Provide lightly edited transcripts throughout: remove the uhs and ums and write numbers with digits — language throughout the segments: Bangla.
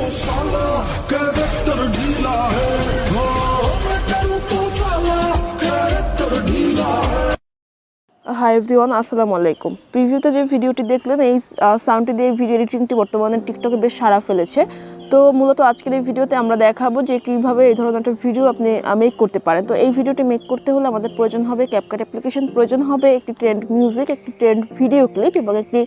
साला कैरेक्टर ढीला है मैं करूं तो साला कैरेक्टर ढीला है। হাই এভরিওয়ান, আসসালামু আলাইকুম। প্রিভিউতে যে ভিডিওটি দেখলেন এই সাউন্ডটি দিয়ে ভিডিও এডিটিংটি বর্তমানে টিকটকে বেশ সাড়া ফেলেছে। তো মূলত আজকের এই ভিডিওতে আমরা দেখাবো যে কীভাবে এই ধরনের একটা ভিডিও আপনি মেক করতে পারেন। তো এই ভিডিওটি মেক করতে হলে আমাদের প্রয়োজন হবে ক্যাপকাট অ্যাপ্লিকেশন, প্রয়োজন হবে একটি ট্রেন্ড মিউজিক, একটি ট্রেন্ড ভিডিও ক্লিপ এবং একটি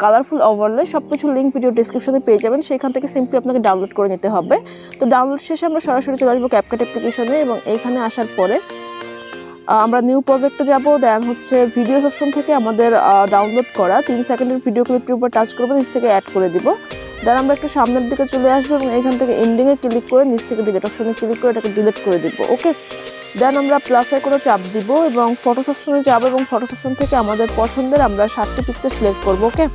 কালারফুল ওভারলে। সব কিছু লিঙ্ক ভিডিও ডিসক্রিপশনে পেয়ে যাবেন, সেখান থেকে সিম্পলি আপনাকে ডাউনলোড করে নিতে হবে। তো ডাউনলোড শেষে আমরা সরাসরি চলে আসবো ক্যাপকাট অ্যাপ্লিকেশনে এবং এইখানে আসার পরে আমরা নিউ প্রজেক্টে যাব। দেন হচ্ছে ভিডিওস অপশন থেকে আমাদের ডাউনলোড করা 3 সেকেন্ডের ভিডিও ক্লিপটির উপর টাচ করবো, নিচ থেকে অ্যাড করে দিব। দেন আমরা একটু সামনের দিকে চলে আসবো এবং এখান থেকে এন্ডিংয়ে ক্লিক করে নিচ থেকে ডিলিট অপশনে ক্লিক করে এটাকে ডিলিট করে দিব। ওকে, দেন আমরা প্লাস আইকনে চাপ দিব এবং ফটোস অপশনে যাব এবং ফটোস অপশন থেকে আমাদের পছন্দের আমরা 7টি পিকচার সিলেক্ট করবো। ওকে,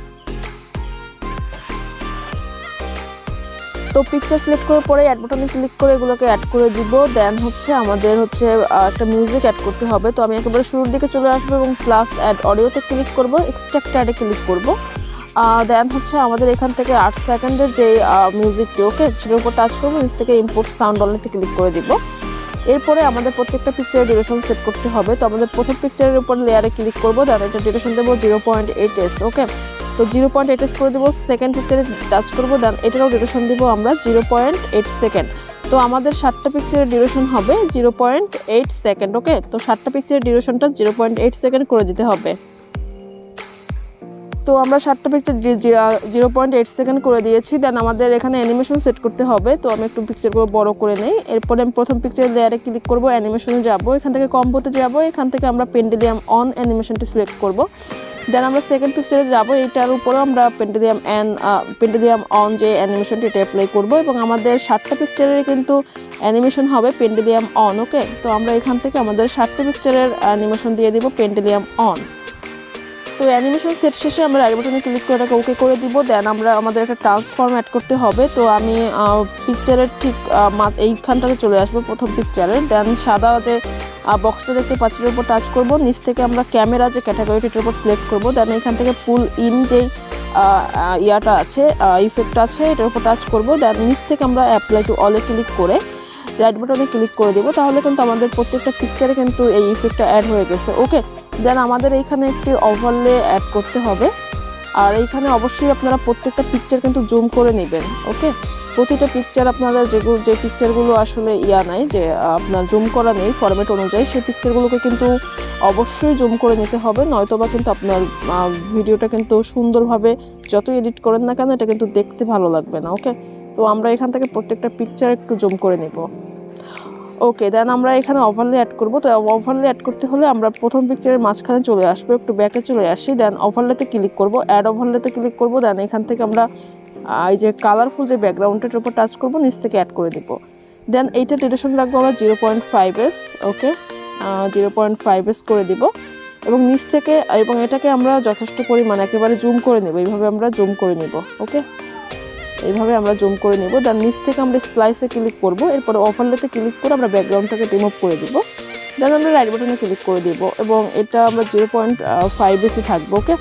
তো পিকচার সিলেক্ট করার পরে অ্যাড বাটনে ক্লিক করে এগুলোকে অ্যাড করে দিব। দেন হচ্ছে আমাদের একটা মিউজিক অ্যাড করতে হবে। তো আমি একেবারে শুরুর দিকে চলে আসবো এবং প্লাস অ্যাড অডিওতে ক্লিক করব, এক্সট্রাক্ট অ্যাডে ক্লিক করব। দেন হচ্ছে আমাদের এখান থেকে 8 সেকেন্ডের যে মিউজিকটি, ওকে, সেটার উপর টাচ করবো, নিচ থেকে ইম্পোর্ট সাউন্ড অনলিতে ক্লিক করে দিব। এরপরে আমাদের প্রত্যেকটা পিকচারের ডিউরেশন সেট করতে হবে। তো আমাদের প্রথম পিকচারের উপর লেয়ারে ক্লিক করবো, দেন এটা ডিউরেশন দেবো 0.8s। ওকে, তো 0.8s করে দেবো। সেকেন্ড পিকচারে টাচ করবো, দেন এটারও ডিউরেশন দিব আমরা 0.8 সেকেন্ড। তো আমাদের 7টা পিকচারের ডিউরেশন হবে 0.8 সেকেন্ড। ওকে, তো 7টা পিকচারের ডিউরেশনটা 0.8 সেকেন্ড করে দিতে হবে। তো আমরা 7টা পিকচার 0.8 সেকেন্ড করে দিয়েছি। দেন আমাদের এখানে অ্যানিমেশন সেট করতে হবে। তো আমি একটু পিকচারগুলো বড় করে নেই। এরপরে আমি প্রথম পিকচারের লেয়ারে ক্লিক করব, অ্যানিমেশনে যাব, এখান থেকে কম্বোতে যাব, এখান থেকে আমরা পেন্ডুলাম অন অ্যানিমেশনটি সিলেক্ট করব। দেন আমরা সেকেন্ড পিকচারে যাব, এইটার উপরেও আমরা পেন্ডুলাম অন যে অ্যানিমেশনটি এটা অ্যাপ্লাই করব এবং আমাদের 7টা পিকচারের কিন্তু অ্যানিমেশন হবে পেন্ডুলাম অন। ওকে, তো আমরা এখান থেকে আমাদের 7টা পিকচারের অ্যানিমেশন দিয়ে দিব পেন্ডুলাম অন। তো অ্যানিমেশন সেট শেষে আমরা রাইট বাটনে ক্লিক করে এটাকে ওকে করে দিব। দেন আমাদের একটা ট্রান্সফর্ম অ্যাড করতে হবে। তো আমি পিকচারের ঠিক এইখানটাতে চলে আসবো প্রথম পিকচারের। দেন সাদা যে বক্সটা দেখতে পাচ্ছি এর উপর টাচ করব, নিচ থেকে আমরা ক্যামেরা যে ক্যাটাগরিটার উপর সিলেক্ট করব। দেন এখান থেকে পুল ইন যেই ইয়াটা আছে, ইফেক্টটা আছে, এটার উপর টাচ করব। দেন নিচ থেকে আমরা অ্যাপ্লাই টু অলে ক্লিক করে রাইট বাটনে ক্লিক করে দিব। তাহলে কিন্তু আমাদের প্রত্যেকটা পিকচারে কিন্তু এই ইফেক্টটা অ্যাড হয়ে গেছে। ওকে, দেন আমাদের এইখানে একটি ওভারলে অ্যাড করতে হবে। আর এইখানে অবশ্যই আপনারা প্রত্যেকটা পিকচার কিন্তু জুম করে নেবেন। ওকে, প্রতিটা পিকচার আপনাদের যে পিকচারগুলো আসলে নাই, যে আপনার জুম করা নেই ফরম্যাট অনুযায়ী, সেই পিকচারগুলোকে কিন্তু অবশ্যই জুম করে নিতে হবে, নয়তোবা কিন্তু আপনার ভিডিওটা কিন্তু সুন্দরভাবে যতই এডিট করেন না কেন এটা কিন্তু দেখতে ভালো লাগবে না। ওকে, তো আমরা এখান থেকে প্রত্যেকটা পিকচার একটু জুম করে নেব। ওকে, দেন আমরা এখানে ওভারলে অ্যাড করব। তো ওভারলে অ্যাড করতে হলে আমরা প্রথম পিকচারের মাঝখানে চলে আসবো, একটু ব্যাকে চলে আসি, দেন ওভারলেতে ক্লিক করব, অ্যাড ওভারলেতে ক্লিক করব। দেন এখান থেকে আমরা এই যে কালারফুল যে ব্যাকগ্রাউন্ডটার উপর টাচ করব, নিচ থেকে অ্যাড করে দিব। দেন এইটা ডিউরেশন রাখবো আমরা 0.5s। ওকে, 0.5s করে দিব এবং নিচ থেকে এবং এটাকে আমরা যথেষ্ট পরিমাণ একেবারে জুম করে নেব। এইভাবে আমরা জুম করে নিব। ওকে, এইভাবে আমরা জুম করে নেব। দেন নিচ থেকে আমরা স্প্লাইসে ক্লিক করব, এরপরে ওভারলেতে ক্লিক করে আমরা ব্যাকগ্রাউন্ডটাকে রিমুভ করে দিব। দেন আমরা রাইট বাটনে ক্লিক করে দিব এবং এটা আমরা 0.5s থাকবো। ওকে,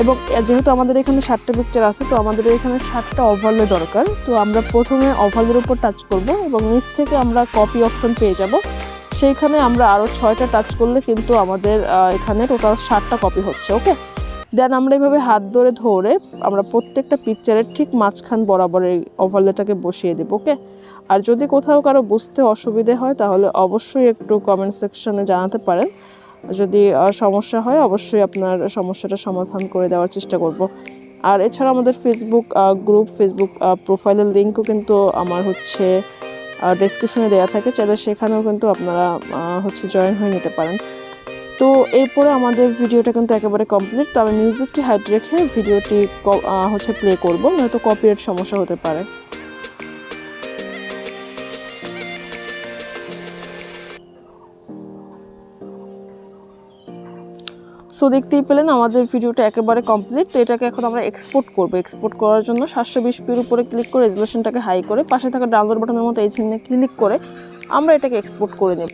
এবং যেহেতু আমাদের এখানে 7টা পিকচার আছে, তো আমাদের এখানে 7টা ওভারলে দরকার। তো আমরা প্রথমে ওভারলের উপর টাচ করব এবং নিচ থেকে আমরা কপি অপশন পেয়ে যাব। সেইখানে আমরা আরও 6টা টাচ করলে কিন্তু আমাদের এখানে টোটাল 7টা কপি হচ্ছে। ওকে, দেন আমরা এইভাবে হাত ধরে আমরা প্রত্যেকটা পিকচারের ঠিক মাঝখান বরাবর এই ওভারলেটাকে বসিয়ে দেব। ওকে, আর যদি কোথাও কারো বুঝতে অসুবিধে হয় তাহলে অবশ্যই একটু কমেন্ট সেকশনে জানাতে পারেন। যদি সমস্যা হয় অবশ্যই আপনার সমস্যাটা সমাধান করে দেওয়ার চেষ্টা করব। আর এছাড়া আমাদের ফেসবুক গ্রুপ, ফেসবুক প্রোফাইলের লিঙ্কও কিন্তু আমার ডেসক্রিপশনে দেওয়া থাকে, চাইলে সেখানেও কিন্তু আপনারা জয়েন হয়ে নিতে পারেন। তো এরপরে আমাদের ভিডিওটা কিন্তু একেবারে কমপ্লিট। তো আমি মিউজিকটি হাইড রেখে ভিডিওটি প্লে করবো, নয়তো কপিরাইট সমস্যা হতে পারে। সো দেখতেই পেলেন আমাদের ভিডিওটা একেবারে কমপ্লিট। তো এটাকে এখন আমরা এক্সপোর্ট করব। এক্সপোর্ট করার জন্য 720pর উপরে ক্লিক করে রেজুলেশনটাকে হাই করে পাশে থাকা ডাউনলোড বাটনের মতো এই চিহ্নে ক্লিক করে আমরা এটাকে এক্সপোর্ট করে নেব।